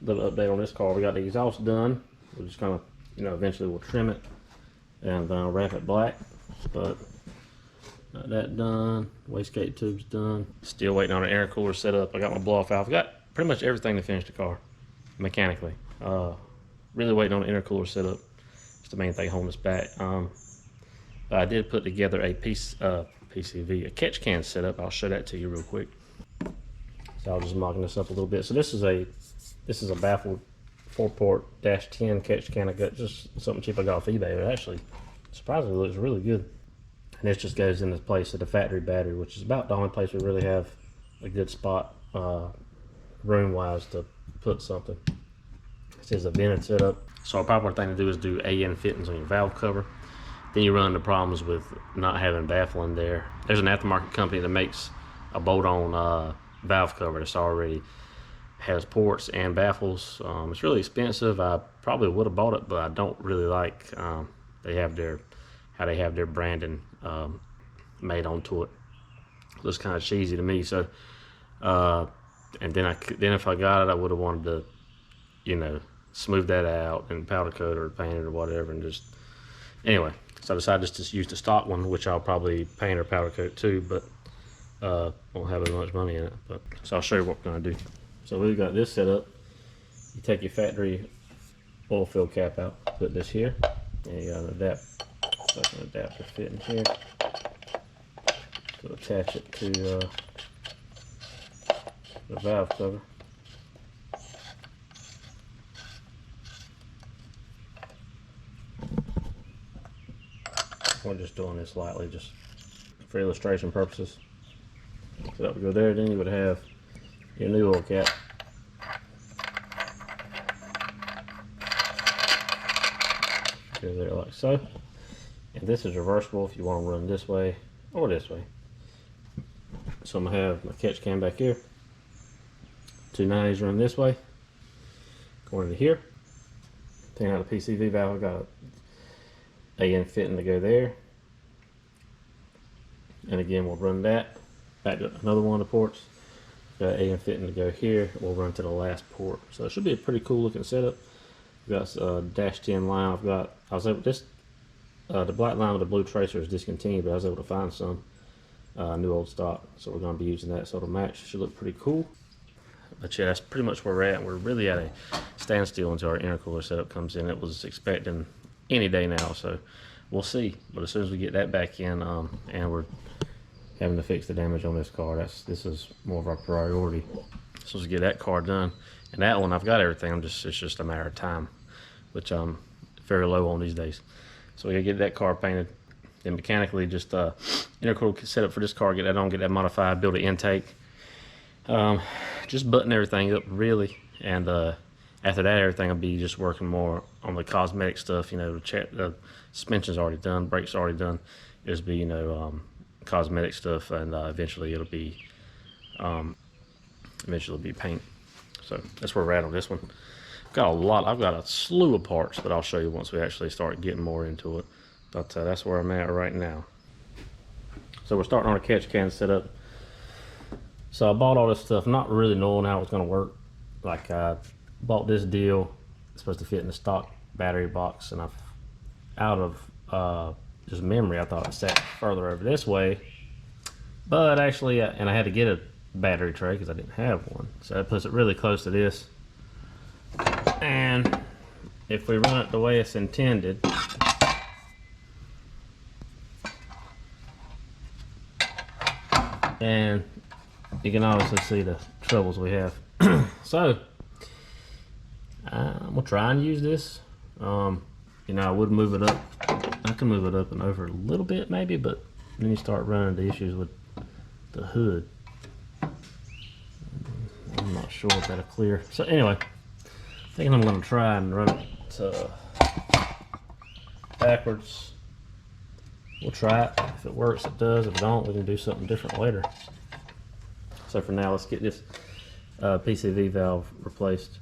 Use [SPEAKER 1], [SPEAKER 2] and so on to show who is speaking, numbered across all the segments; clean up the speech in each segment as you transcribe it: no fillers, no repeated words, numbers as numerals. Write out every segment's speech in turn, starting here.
[SPEAKER 1] little update on this car. We got the exhaust done. We're just gonna, eventually we'll trim it and wrap it black. But got that done. Wastegate tube's done. Still waiting on an intercooler set up. I got my blow-off valve. Got pretty much everything to finish the car mechanically. Really waiting on an intercooler set up. It's the main thing holding us back. But I did put together a PCV, a catch can setup. I'll show that to you real quick. So I'll just mocking this up a little bit. So this is a baffled 4-port -10 catch can. I got just something cheap I got off eBay. It actually surprisingly looks really good. And this just goes into place of the factory battery, which is about the only place we really have a good spot room-wise to put something. This is a vented setup. So a popular thing to do is do AN fittings on your valve cover. Then you run into problems with not having baffle in there. There's an aftermarket company that makes a bolt-on valve cover that's already has ports and baffles. It's really expensive. I probably would have bought it, but I don't really like how they have their branding made onto it. It looks kind of cheesy to me. So, and then if I got it, I would have wanted to, smooth that out and powder coat or paint it or whatever, and just anyway. So I decided just to use the stock one, which I'll probably paint or powder coat too, but won't have as much money in it. But so I'll show you what we're gonna do. So we've got this set up. You take your factory oil fill cap out, put this here, and you got an adapter fitting here. So attach it to the valve cover. We're just doing this lightly, just for illustration purposes. So that would go there. Then you would have your new oil cap. Go there like so. And this is reversible if you want to run this way or this way. So I'm gonna have my catch can back here. 290s run this way, going to here. Taking out a PCV valve, I got a AN fitting to go there. And again, we'll run that back to another one of the ports. Got an AN fitting to go here. We'll run to the last port. So it should be a pretty cool looking setup. We've got a -10 line. The black line with the blue tracer is discontinued, but I was able to find some new old stock. So we're going to be using that, so it'll match. Should look pretty cool. But yeah, that's pretty much where we're at. We're really at a standstill until our intercooler setup comes in. It was expecting any day now, so we'll see. But as soon as we get that back in, and we're having to fix the damage on this car, this is more of our priority. So let's get that car done. And that one, I've got everything. It's just a matter of time, which I'm very low on these days. So we gotta get that car painted. Then mechanically, just intercooler setup for this car, get that on, get that modified, build an intake. Just button everything up really, and after that, everything will be just working more on the cosmetic stuff. The suspension's already done, brakes already done. It'll be cosmetic stuff, and eventually it'll be paint. So that's where we're at on this one. I've got a slew of parts that I'll show you once we actually start getting more into it. But that's where I'm at right now. So we're starting on a catch can setup. So I bought all this stuff not really knowing how it was going to work. Like I bought this deal. It's supposed to fit in the stock battery box, and out of just memory, I thought it sat further over this way. But actually, and I had to get a battery tray because I didn't have one. So that puts it really close to this. And if we run it the way it's intended, and you can obviously see the troubles we have. So I'm gonna try and use this. I would move it up. I can move it up and over a little bit maybe, but then you start running into issues with the hood. I'm not sure if that'll clear. So anyway, I think I'm gonna try and run it backwards. We'll try it. If it works, it does. If it don't, we can do something different later. So for now, let's get this PCV valve replaced,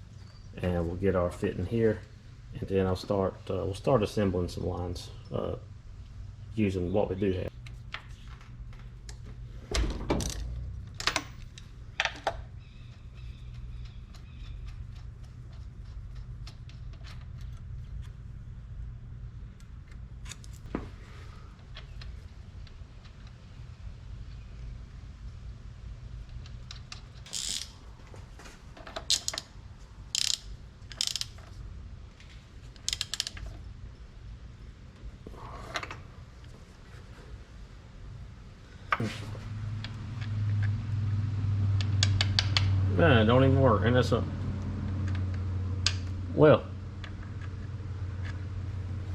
[SPEAKER 1] and we'll get our fitting here, and then we'll start assembling some lines using what we do have. Man, it don't even work. And that's a, well,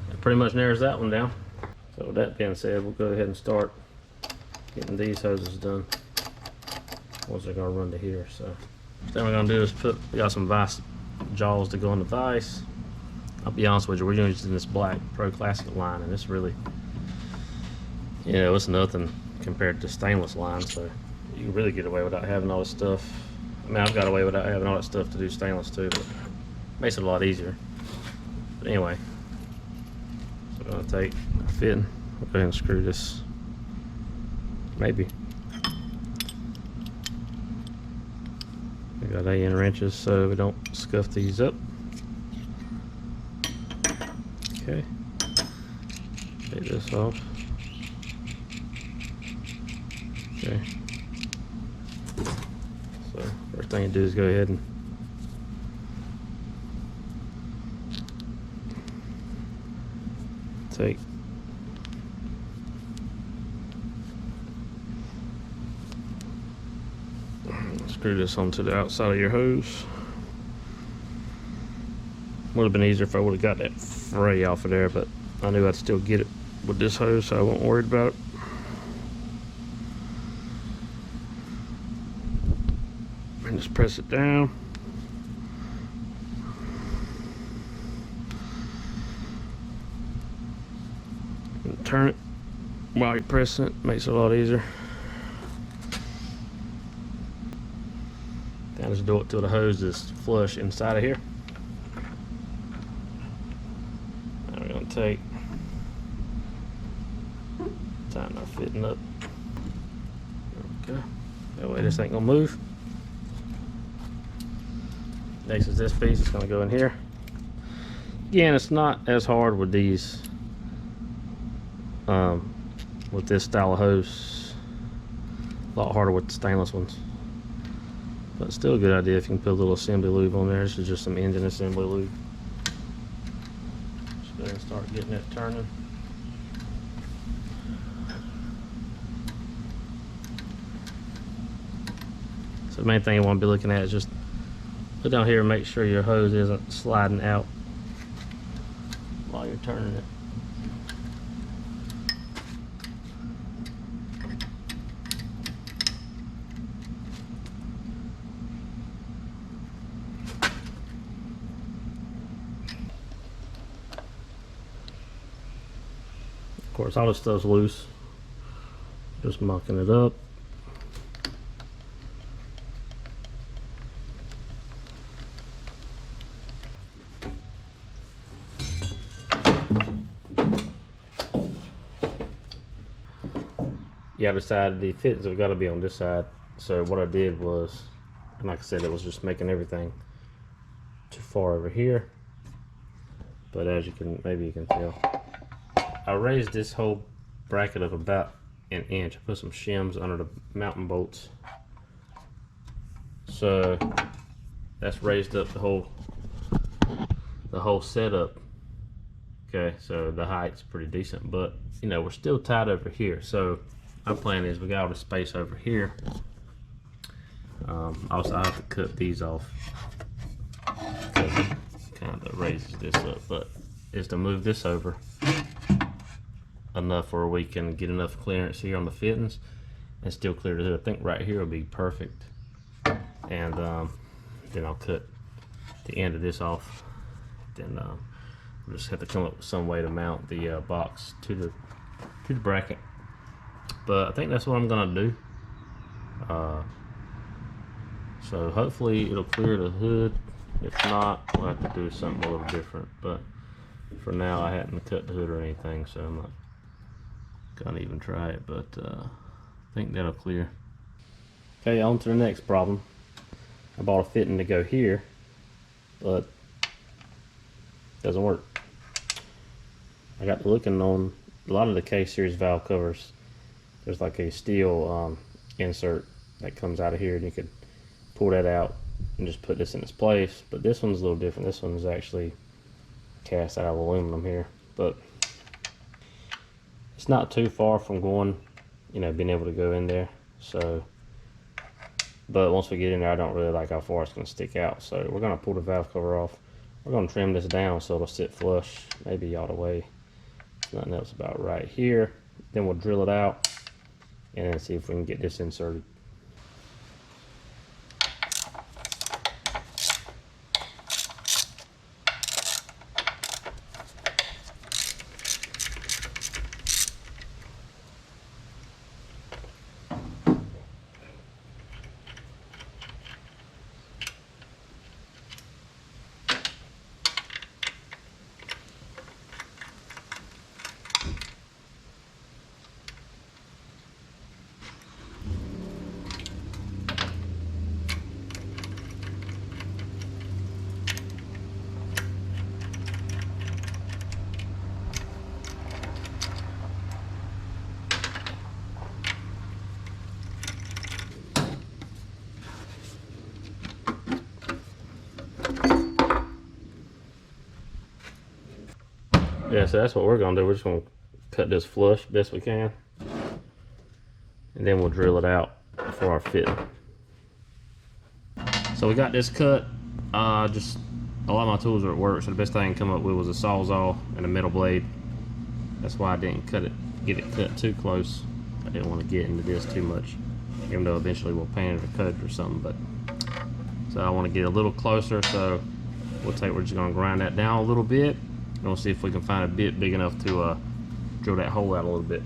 [SPEAKER 1] that pretty much narrows that one down. So with that being said, we'll go ahead and start getting these hoses done. Once they're gonna run to here. So then we're gonna do is we got some vice jaws to go in the vice. I'll be honest with you, we're using this black Pro Classic line, and it's really, you know, it's nothing compared to stainless line, so you can really get away without having all this stuff. I mean, I've got away without having all that stuff to do stainless too, but it makes it a lot easier. But anyway, so we're gonna take a fitting, we'll go ahead and screw this, maybe. We got 8" wrenches so we don't scuff these up. Okay, take this off. Okay, so first thing you do is go ahead and take screw this onto the outside of your hose. Would have been easier if I would have got that fray off of there, but I knew I'd still get it with this hose, so I wasn't worried about it. And just press it down. And turn it while you're pressing it, makes it a lot easier. Now just do it till the hose is flush inside of here. Now we're gonna tighten our fitting up. Okay, that way this ain't gonna move. Next is this piece, it's gonna go in here. Again, it's not as hard with these, with this style of hose. A lot harder with the stainless ones. But still a good idea if you can put a little assembly lube on there. This is just some engine assembly lube. Just go ahead and start getting it turning. So the main thing you want to be looking at is just look down here and make sure your hose isn't sliding out while you're turning it. Of course, all this stuff's loose. Just mucking it up. The other side, the fittings have got to be on this side. So what I did was, and like I said, it was just making everything too far over here. But as you can, maybe you can tell, I raised this whole bracket up about an inch. I put some shims under the mounting bolts, so that's raised up the whole setup. Okay, so the height's pretty decent, but you know, we're still tight over here. So my plan is we got all the space over here. Also, I have to cut these off because it kind of raises this up, but is to move this over enough where we can get enough clearance here on the fittings and still clear the hood. I think right here will be perfect, and then I'll cut the end of this off. Then we'll just have to come up with some way to mount the box to the bracket. But I think that's what I'm gonna do. So hopefully it'll clear the hood. If not, we'll have to do something a little different. But for now, I hadn't cut the hood or anything, so I'm not gonna even try it. But I think that'll clear. Okay, on to the next problem. I bought a fitting to go here, but it doesn't work. I got looking on a lot of the K-series valve covers. There's like a steel insert that comes out of here, and you could pull that out and just put this in its place. But this one's a little different. This one's actually cast out of aluminum here, but it's not too far from going, you know, being able to go in there. So but once we get in there, I don't really like how far it's going to stick out. So we're going to pull the valve cover off. We're going to trim this down so it'll sit flush, maybe all the way. Nothing else about right here. Then we'll drill it out and then see if we can get this inserted. Yeah, so that's what we're gonna do. We're just gonna cut this flush best we can, and then we'll drill it out for our fitting. So we got this cut. Just a lot of my tools are at work, so the best thing I can come up with was a sawzall and a metal blade. That's why I didn't get it cut too close. I didn't want to get into this too much, even though eventually we'll paint it or cut it or something. But so I want to get a little closer. So we're just gonna grind that down a little bit. And we'll see if we can find a bit big enough to drill that hole out a little bit.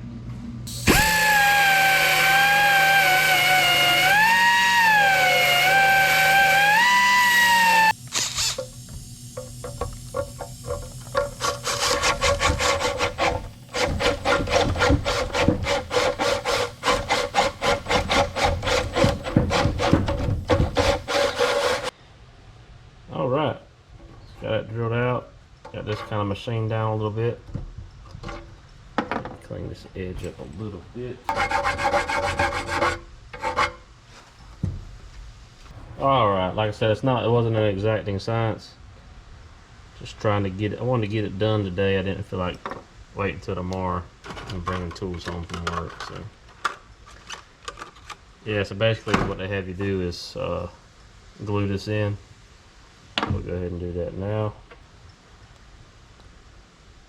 [SPEAKER 1] All right, got it drilled out. Got this kind of machined down a little bit. Clean this edge up a little bit. All right, like I said, it wasn't an exacting science. Just trying to get it. I wanted to get it done today. I didn't feel like waiting until tomorrow and bringing tools home from work. So yeah, so basically what they have you do is glue this in. We'll go ahead and do that now.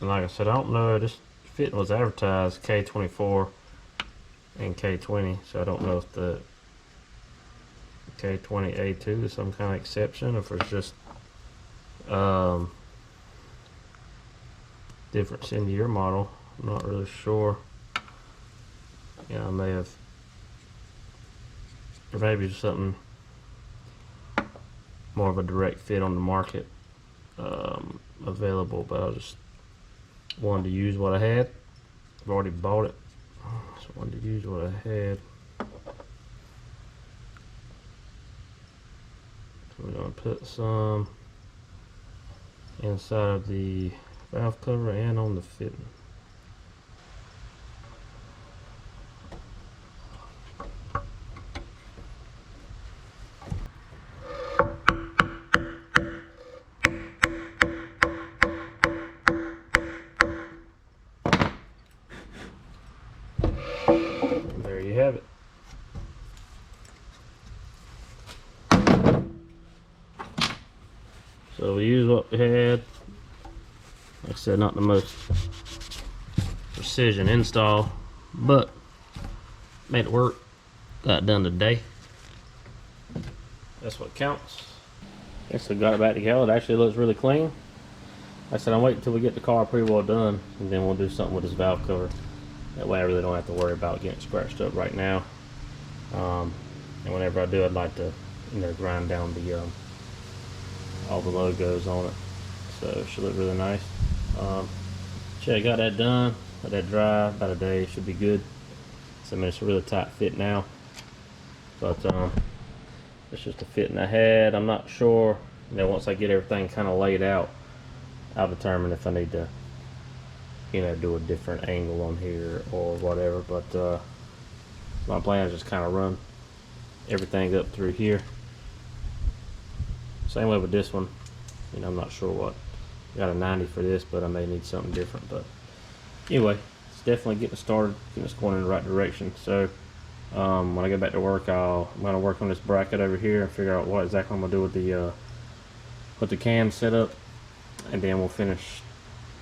[SPEAKER 1] And like I said, I don't know, this fitting was advertised K24 and K20, so I don't know if the K20A2 is some kind of exception, or if it's just difference in your model. I'm not really sure. Yeah, I may have, or maybe just something more of a direct fit on the market available, but I just wanted to use what I had. I've already bought it, so I wanted to use what I had. So we're going to put some inside of the valve cover and on the fitting. There you have it. So we used what we had. Like I said, not the most precision install, but made it work. Got it done today. That's what counts. Guess I got it back together. It actually looks really clean. Like I said, I'm waiting until we get the car pretty well done, and then we'll do something with this valve cover. That way I really don't have to worry about getting scratched up right now. And whenever I do, I'd like to, grind down the all the logos on it. So it should look really nice. I got that done. Let that dry about a day. Should be good. So I mean, it's a really tight fit now. But it's just a fitting I had. I'm not sure. Once I get everything kind of laid out, I'll determine if I need to do a different angle on here or whatever. But my plan is just kind of run everything up through here. Same way with this one. I'm not sure what. Got a 90 for this, but I may need something different. But anyway, it's definitely getting started, getting us going in the right direction. So When I get back to work, I'm gonna work on this bracket over here and figure out what exactly I'm gonna do with the cam setup, and then we'll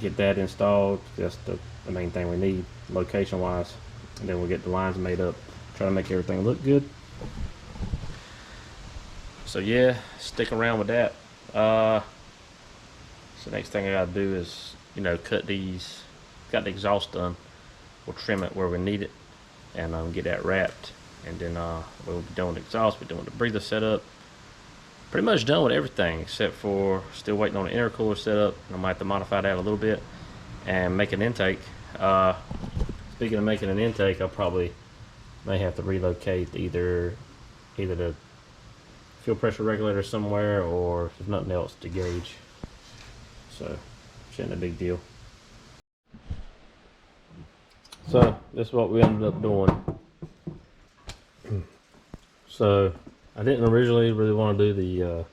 [SPEAKER 1] get that installed. That's the main thing we need location wise, and then we'll get the lines made up, try to make everything look good. So yeah, stick around with that. So next thing I gotta do is, cut these. Got the exhaust done. We'll trim it where we need it, and get that wrapped. And then we'll be done with the exhaust. We're doing the breather setup. Pretty much done with everything except for still waiting on the intercooler setup. I might have to modify that a little bit and make an intake. Speaking of making an intake, I probably may have to relocate either the fuel pressure regulator somewhere, or if nothing else, to gauge. So, shouldn't be a big deal. So, this is what we ended up doing. So, I didn't originally really want to do the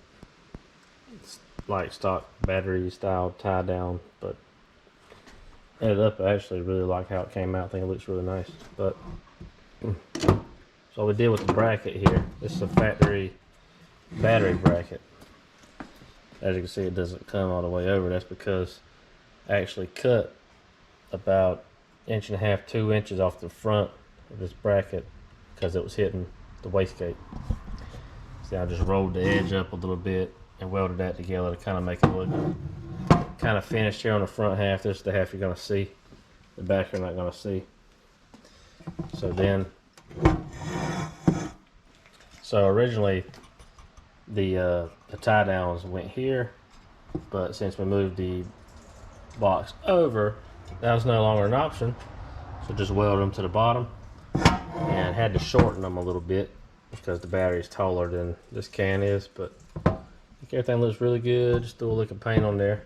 [SPEAKER 1] like stock battery style tie down, but ended up I actually really like how it came out. I think it looks really nice. But so we did with the bracket here. This is a factory battery bracket. As you can see, it doesn't come all the way over. That's because I actually cut about 1.5 inches, 2 inches off the front of this bracket because it was hitting the wastegate. See, I just rolled the edge up a little bit and welded that together to kind of make it look kind of finished here on the front half. This is the half you're going to see. The back you're not going to see. So originally the tie downs went here, but since we moved the box over, that was no longer an option. So just weld them to the bottom, and had to shorten them a little bit because the battery is taller than this can is, but I think everything looks really good. Just threw a lick of paint on there.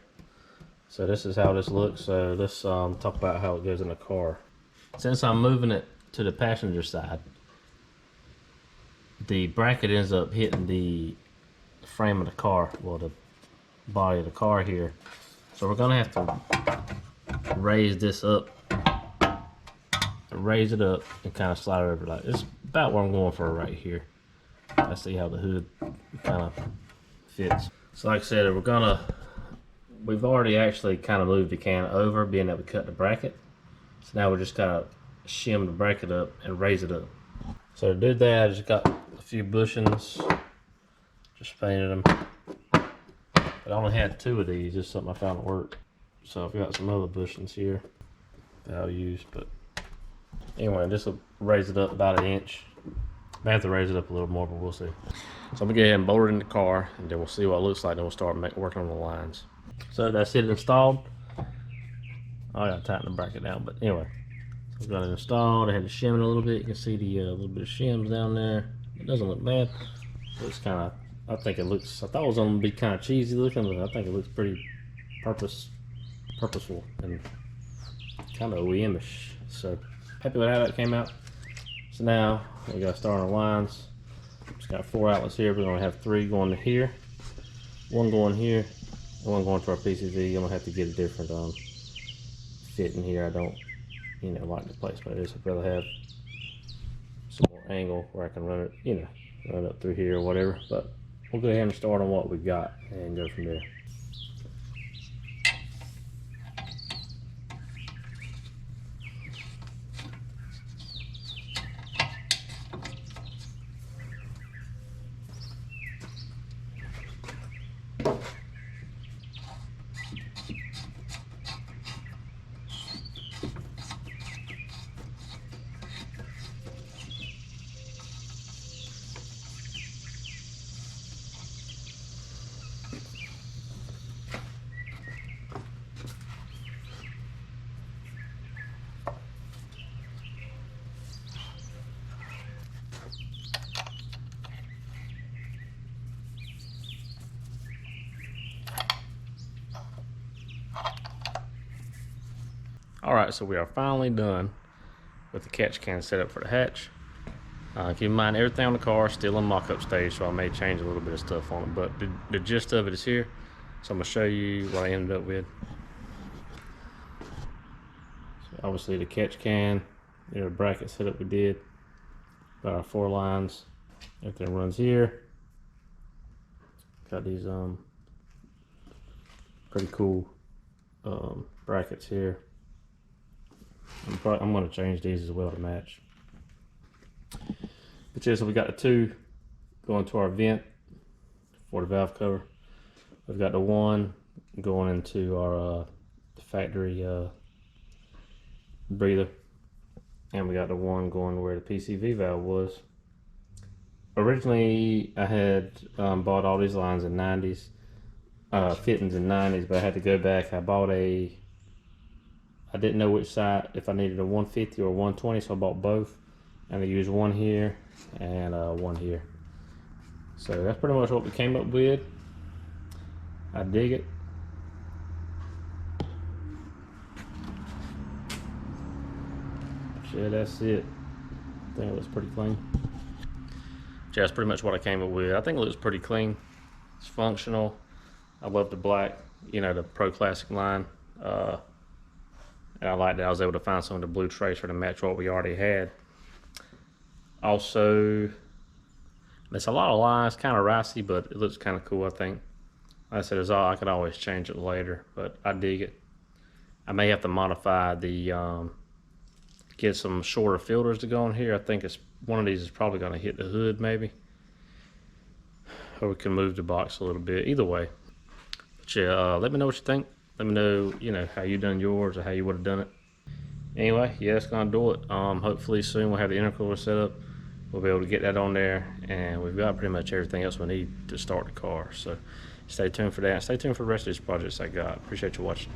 [SPEAKER 1] So this is how this looks. So let's talk about how it goes in the car. Since I'm moving it to the passenger side, the bracket ends up hitting the frame of the car, well, the body of the car here. So we're gonna have to raise this up, raise it up, and kind of slide it over. Like it's about where I'm going for right here. I see how the hood kind of fits. So like I said, we've already actually kind of moved the can over, being that we cut the bracket. So now we're just kind of shim the bracket up and raise it up. So to do that, I just got a few bushings, just painted them. But I only had 2 of these, just something I found to work. So I've got some other bushings here that I'll use. But anyway, this will raise it up about 1 inch. I have to raise it up a little more, but we'll see. So I'm gonna go ahead and bolt it in the car, and then we'll see what it looks like. Then we'll start working on the lines. So that's it installed. I gotta tighten the bracket down, but anyway. I've got it installed. I had to shim it a little bit. You can see the little bit of shims down there. It doesn't look bad. It's kind of, I thought it was going to be kind of cheesy looking, but I think it looks pretty purposeful and kind of OEM-ish. So happy with how that came out. So now we got to start our lines. Just got 4 outlets here. We're going to have 3 going to here, 1 going here, and 1 going to our PCV. I'm going to have to get a different fit in here. I don't like the placement of this. I'd rather have some more angle where I can run it, run it up through here or whatever. But we'll go ahead and start on what we've got and go from there. Alright, so we are finally done with the catch can setup for the hatch. Keep in mind, everything on the car is still in mock-up stage, so I may change a little bit of stuff on it, but the gist of it is here. So I'm going to show you what I ended up with. So obviously the catch can, the bracket setup we did. Got our 4 lines. Everything runs here. Got these pretty cool brackets here. I'm going to change these as well to match. But yeah, so we got the 2 going to our vent for the valve cover. We've got the 1 going into our factory breather, and we got the 1 going where the PCV valve was. Originally, I had bought all these lines in 90s, fittings in 90s, but I had to go back. I didn't know which side, if I needed a 150 or 120, so I bought both. And I used 1 here and 1 here. So that's pretty much what we came up with. I dig it. Yeah, that's it. I think it looks pretty clean. Yeah, that's pretty much what I came up with. I think it looks pretty clean. It's functional. I love the black, you know, the Pro Classic line. And I like that I was able to find some of the blue tracer to match what we already had. Also, there's a lot of lines, kind of ricey, but it looks kind of cool, I think. Like I said, I could always change it later, but I dig it. I may have to modify the, get some shorter filters to go on here. I think one of these is probably going to hit the hood, maybe. Or we can move the box a little bit. Either way. But yeah, let me know what you think. Let me know, you know, how you done yours or how you would have done it. Anyway, yeah, that's gonna do it. Hopefully soon we'll have the intercooler set up. We'll be able to get that on there, and we've got pretty much everything else we need to start the car. So stay tuned for that. Stay tuned for the rest of these projects I got. Appreciate you watching.